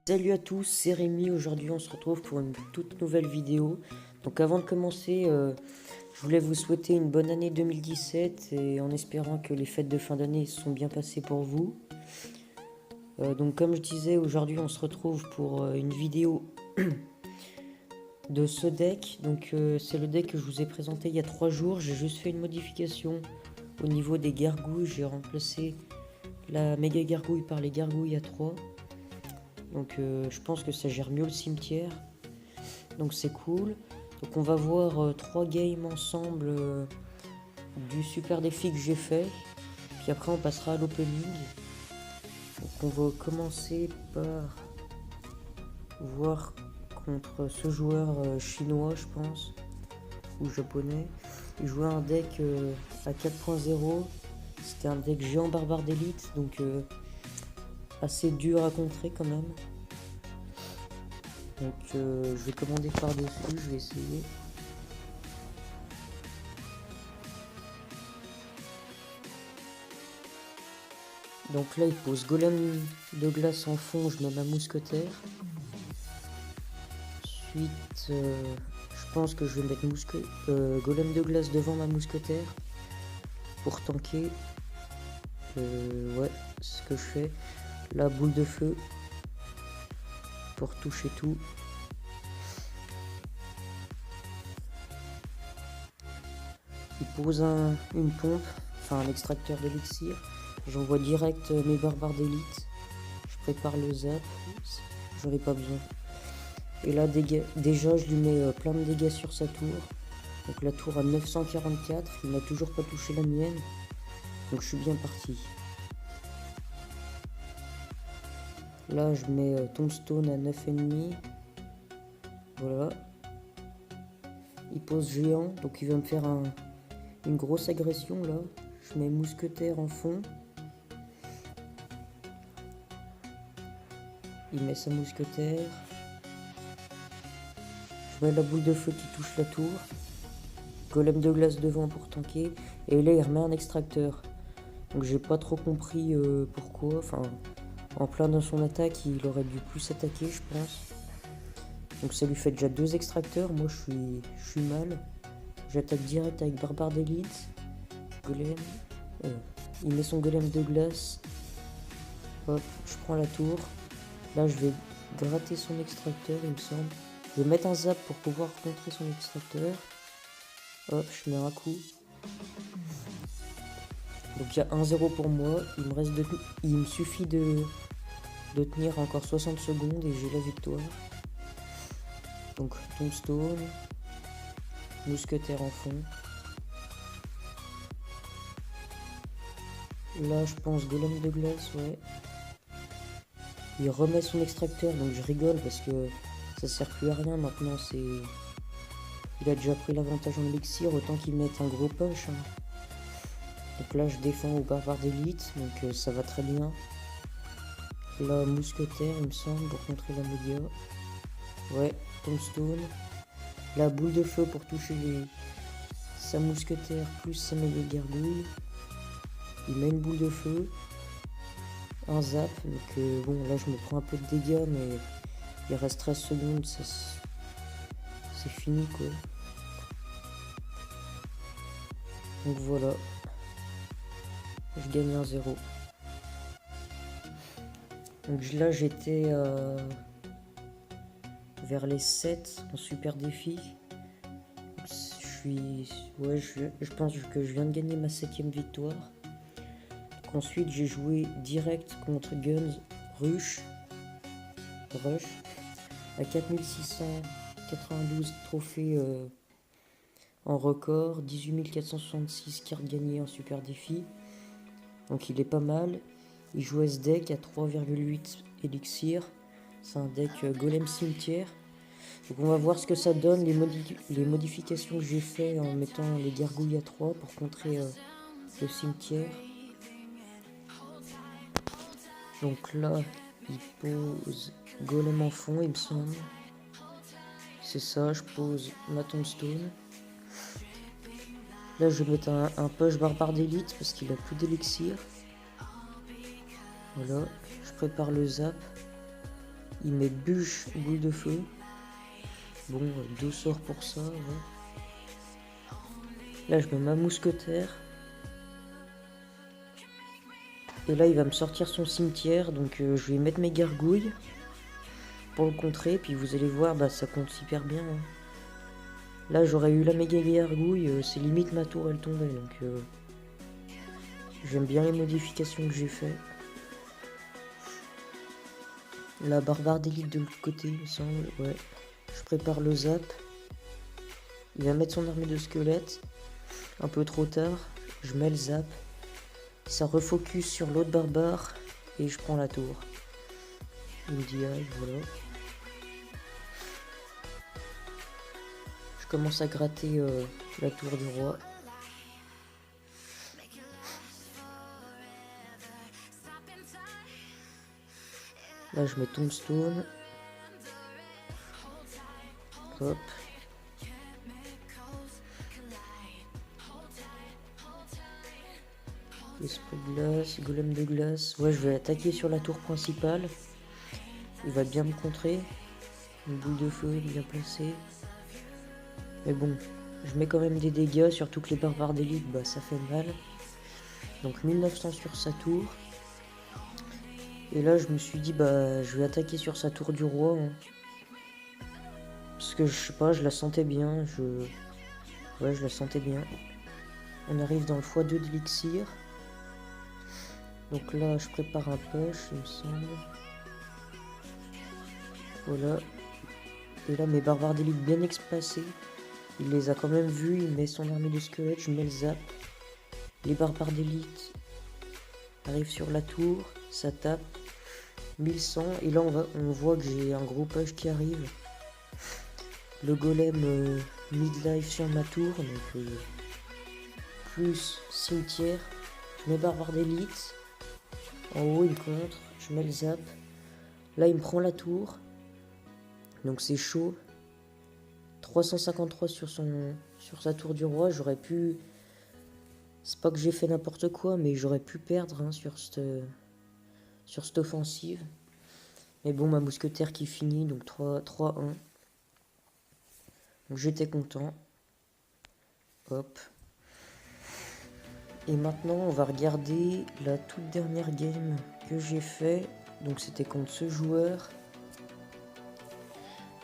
Salut à tous, c'est Rémi. Aujourd'hui on se retrouve pour une toute nouvelle vidéo. Donc avant de commencer, je voulais vous souhaiter une bonne année 2017 et en espérant que les fêtes de fin d'année se sont bien passées pour vous. Donc comme je disais, aujourd'hui on se retrouve pour une vidéo de ce deck. Donc c'est le deck que je vous ai présenté il y a 3 jours. J'ai juste fait une modification au niveau des gargouilles. J'ai remplacé la méga gargouille par les gargouilles à 3. Donc je pense que ça gère mieux le cimetière. Donc c'est cool. Donc on va voir 3 games ensemble du super défi que j'ai fait. Puis après on passera à l'opening. Donc on va commencer par voir contre ce joueur chinois je pense. Ou japonais. Il jouait un deck à 4.0. C'était un deck géant barbare d'élite. Donc assez dur à contrer quand même. Donc je vais commander par-dessus, je vais essayer. Donc là il pose golem de glace en fond, je mets ma mousquetaire. Ensuite je pense que je vais mettre golem de glace devant ma mousquetaire pour tanker. Ouais, c'est ce que je fais. La boule de feu pour toucher tout. Il pose une pompe, enfin un extracteur d'élixir. J'envoie direct mes barbares d'élite. Je prépare le zap. J'en ai pas besoin. Et là déjà je lui mets plein de dégâts sur sa tour. Donc la tour à 944. Il n'a toujours pas touché la mienne. Donc je suis bien parti. Là je mets tombstone à 9,5. Voilà. Il pose géant. Donc il va me faire une grosse agression là. Je mets mousquetaire en fond. Il met sa mousquetaire. Je mets la boule de feu qui touche la tour. Golem de glace devant pour tanker. Et là il remet un extracteur. Donc j'ai pas trop compris pourquoi. Enfin, en plein dans son attaque, il aurait dû plus attaquer je pense. Donc ça lui fait déjà 2 extracteurs. Moi je suis mal. J'attaque direct avec barbare d'élite. Golem. Il met son golem de glace. Hop, je prends la tour. Là je vais gratter son extracteur il me semble. Je vais mettre un zap pour pouvoir contrer son extracteur. Hop, je mets un coup. Donc il y a 1-0 pour moi. Il me suffit de tenir encore 60 secondes et j'ai la victoire. Donc tombstone. Mousquetaire en fond. Là je pense golem de glace, ouais. Il remet son extracteur, donc je rigole parce que ça sert plus à rien maintenant. Il a déjà pris l'avantage en élixir, autant qu'il mette un gros punch. Donc là je défends au barbare d'élite, donc ça va très bien. Là mousquetaire il me semble pour contrer la média. Ouais, tombstone. La boule de feu pour toucher sa mousquetaire plus sa méga gargouille. Il met une boule de feu. Un zap, donc bon là je me prends un peu de dégâts mais il reste 13 secondes, c'est fini quoi. Donc voilà, je gagne 1-0. Donc là j'étais vers les 7 en super défi. Je pense que je viens de gagner ma 7ème victoire. Ensuite j'ai joué direct contre Guns Rush à 4692 trophées en record, 18 466 cartes gagnées en super défi. Donc il est pas mal. Il joue ce deck à 3,8 élixir. C'est un deck golem cimetière. Donc on va voir ce que ça donne, les modifications que j'ai fait en mettant les gargouilles à 3 pour contrer le cimetière. Donc là, il pose golem en fond, il me semble. C'est ça, je pose ma tombstone. Là, je vais mettre un push barbare d'élite parce qu'il a plus d'élixir. Voilà, je prépare le zap. Il met bûche, boule de feu. Bon, 2 sorts pour ça, ouais. Là, je mets ma mousquetaire. Et là, il va me sortir son cimetière. Donc, je vais mettre mes gargouilles pour le contrer. Puis vous allez voir, bah, ça compte super bien. Hein. Là, j'aurais eu la méga gargouille. C'est limite ma tour, elle tombait. Donc, j'aime bien les modifications que j'ai fait. La barbare d'élite de l'autre côté, il me semble. Ouais. Je prépare le zap. Il va mettre son armée de squelettes. Un peu trop tard. Je mets le zap. Ça refocus sur l'autre barbare. Et je prends la tour. Il me dit aïe, voilà. Je commence à gratter la tour du roi. Là, je mets tombstone. Hop. Esprit de glace, golem de glace. Ouais, je vais attaquer sur la tour principale. Il va bien me contrer. Une boule de feu bien placée. Mais bon, je mets quand même des dégâts, surtout que les barbares d'élite, bah ça fait mal. Donc 1900 sur sa tour. Et là, je me suis dit, bah je vais attaquer sur sa tour du roi. Hein. Parce que je sais pas, je la sentais bien. Ouais, je la sentais bien. On arrive dans le x2 d'élixir. Donc là, je prépare un push, il me semble. Voilà. Et là, mes barbares d'élite bien espacés. Il les a quand même vus. Il met son armée de squelettes. Je mets le zap. Les barbares d'élite arrivent sur la tour. Ça tape. 1100. Et là, on voit que j'ai un gros push qui arrive. Le golem midlife sur ma tour. Donc, plus cimetière. Je mets barbares d'élite. En haut, il contre. Je mets le zap. Là, il me prend la tour. Donc, c'est chaud. 353 sur sa tour du roi. J'aurais pu... C'est pas que j'ai fait n'importe quoi, mais j'aurais pu perdre hein, sur cette offensive. Mais bon, ma mousquetaire qui finit. Donc, 3-1. Donc, j'étais content. Hop. Et maintenant, on va regarder la toute dernière game que j'ai fait. Donc, c'était contre ce joueur.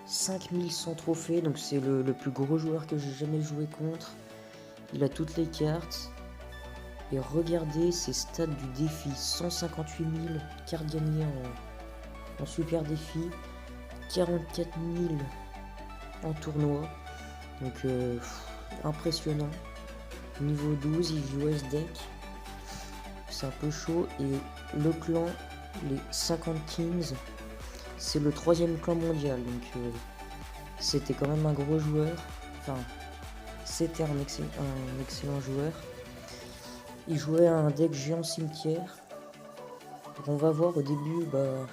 5100 trophées. Donc, c'est le plus gros joueur que j'ai jamais joué contre. Il a toutes les cartes. Et regardez ses stats du défi. 158 000 cartes gagnées en super défi. 44 000 en tournoi. Donc, impressionnant. Niveau 12, il joue S-Deck. C'est un peu chaud. Et le clan, les 50 Kings, c'est le 3e clan mondial. Donc c'était quand même un gros joueur. Enfin, c'était un excellent joueur. Il jouait à un deck géant cimetière. Donc on va voir au début, bah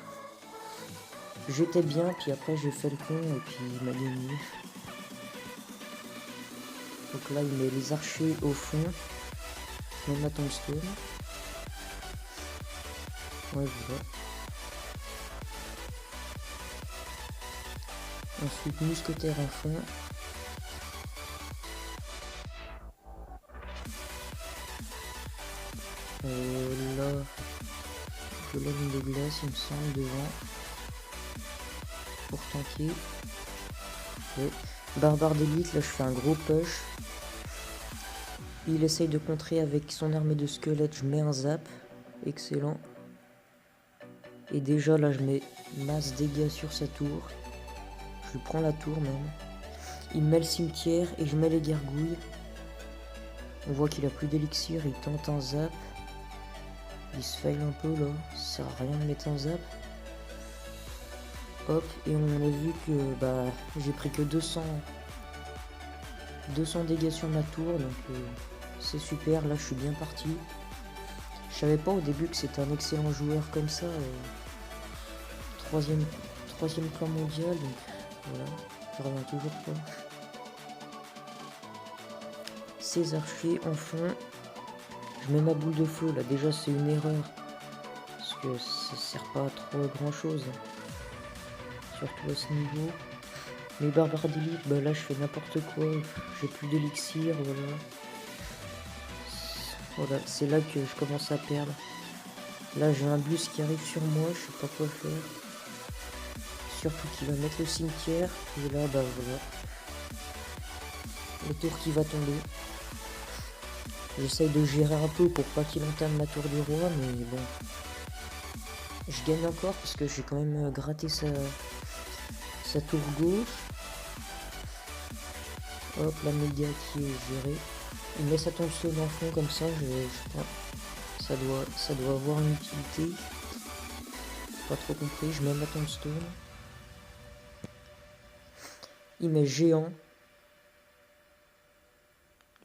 j'étais bien, puis après j'ai fait le con et puis il m'a gagné. Donc là, il met les archers au fond. Je mets ma tombstone. Ouais, voilà. Ensuite, mousquetaire en fond. Là, golem de glace, il me semble, devant. Pour tanker. Ouais. Barbare d'élite, là je fais un gros push. Il essaye de contrer avec son armée de squelettes, je mets un zap. Excellent. Et déjà là je mets masse dégâts sur sa tour. Je lui prends la tour même. Il met le cimetière et je mets les gargouilles. On voit qu'il a plus d'élixir, il tente un zap. Il se fail un peu là, ça sert à rien de mettre un zap. Hop, et on a vu que bah j'ai pris que 200 dégâts sur ma tour, donc c'est super, là je suis bien parti. Je savais pas au début que c'était un excellent joueur comme ça. Troisième clan mondial, donc voilà, je reviens toujours pas. Ces archers en fond. Je mets ma boule de feu là, déjà c'est une erreur. Parce que ça sert pas à trop grand chose. surtout à ce niveau. Mes barbares d'élite, bah là je fais n'importe quoi, j'ai plus d'élixir, voilà. Voilà, c'est là que je commence à perdre. Là j'ai un bus qui arrive sur moi, je sais pas quoi faire. Surtout qu'il va mettre le cimetière, et là bah voilà. Le tour qui va tomber. J'essaye de gérer un peu pour pas qu'il entame ma tour du roi, mais bon. Je gagne encore parce que j'ai quand même gratté sa tour gauche. Hop, la méga qui est gérée. Il met sa tombstone en fond comme ça, ça doit avoir une utilité. Pas trop compris, je mets ma tombstone. Il met géant.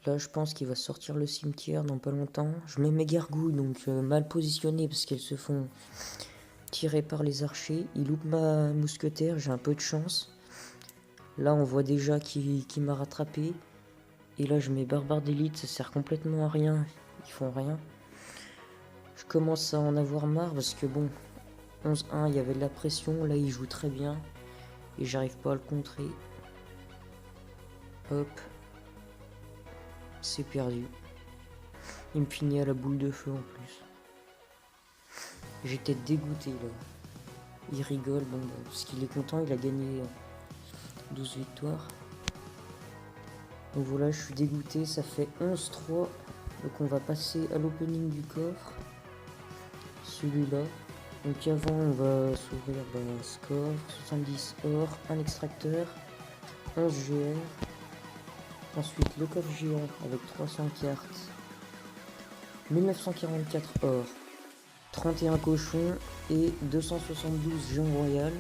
Là, je pense qu'il va sortir le cimetière dans pas longtemps. Je mets mes gargouilles, donc mal positionnées parce qu'elles se font tirer par les archers. Il loupe ma mousquetaire, j'ai un peu de chance. Là, on voit déjà qu'il m'a rattrapé. Et là, je mets barbare d'élite, ça sert complètement à rien. Ils font rien. Je commence à en avoir marre parce que bon, 11-1, il y avait de la pression. Là, il joue très bien. Et j'arrive pas à le contrer. Hop. C'est perdu. Il me finit à la boule de feu en plus. J'étais dégoûté là. Il rigole, bon, parce qu'il est content, il a gagné 12 victoires. Donc voilà, je suis dégoûté, ça fait 11-3. Donc on va passer à l'opening du coffre. Celui-là. Donc avant, on va s'ouvrir ce coffre. 70 or, un extracteur, 11 GR. Ensuite, le coffre géant avec 300 cartes. 1944 or. 31 cochons et 272 géants royal.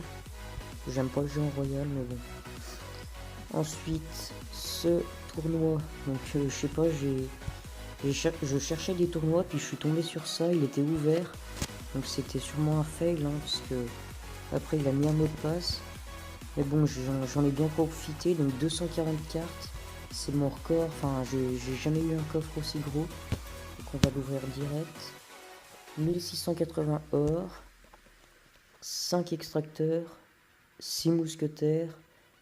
J'aime pas le géant royal, mais bon. Ensuite, ce tournoi. Donc, je sais pas, je cherchais des tournois, puis je suis tombé sur ça. Il était ouvert. Donc, c'était sûrement un fail, hein, parce que après, il a mis un mot de passe. Mais bon, j'en ai bien profité. Donc, 240 cartes. C'est mon record. Enfin, j'ai jamais eu un coffre aussi gros. Donc, on va l'ouvrir direct. 1680 or. 5 extracteurs. 6 mousquetaires.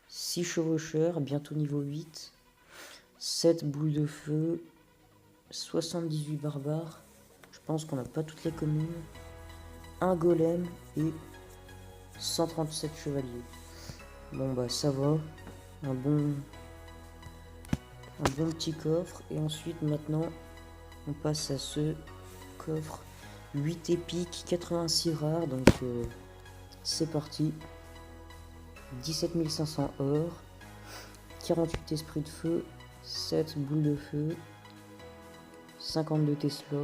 6 chevaucheurs, bientôt niveau 8. 7 boules de feu. 78 barbares. Je pense qu'on n'a pas toutes les communes. Un golem et 137 chevaliers. Bon bah ça va. Un bon petit coffre. Et ensuite maintenant on passe à ce coffre 8 épiques, 86 rares. Donc c'est parti. 17 500 or, 48 esprits de feu, 7 boules de feu, 52 Tesla,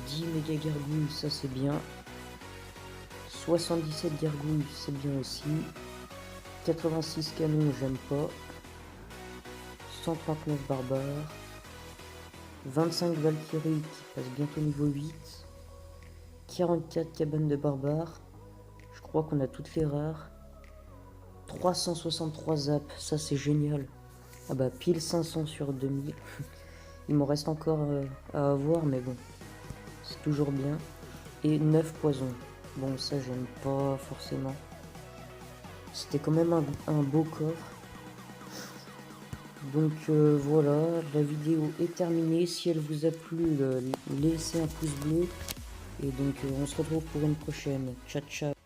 10 méga gargouilles, ça c'est bien, 77 gargouilles, c'est bien aussi, 86 canons, j'aime pas, 139 barbares, 25 valkyries qui passent bientôt niveau 8, 44 cabanes de barbares, je crois qu'on a toutes les rares, 363 zaps, ça c'est génial. Ah bah pile 500 sur 2000. Il m'en reste encore à avoir, mais bon, c'est toujours bien. Et 9 poisons. Bon, ça j'aime pas forcément. C'était quand même un beau coffre. Donc voilà, la vidéo est terminée. Si elle vous a plu, laissez un pouce bleu. Et donc on se retrouve pour une prochaine. Ciao ciao.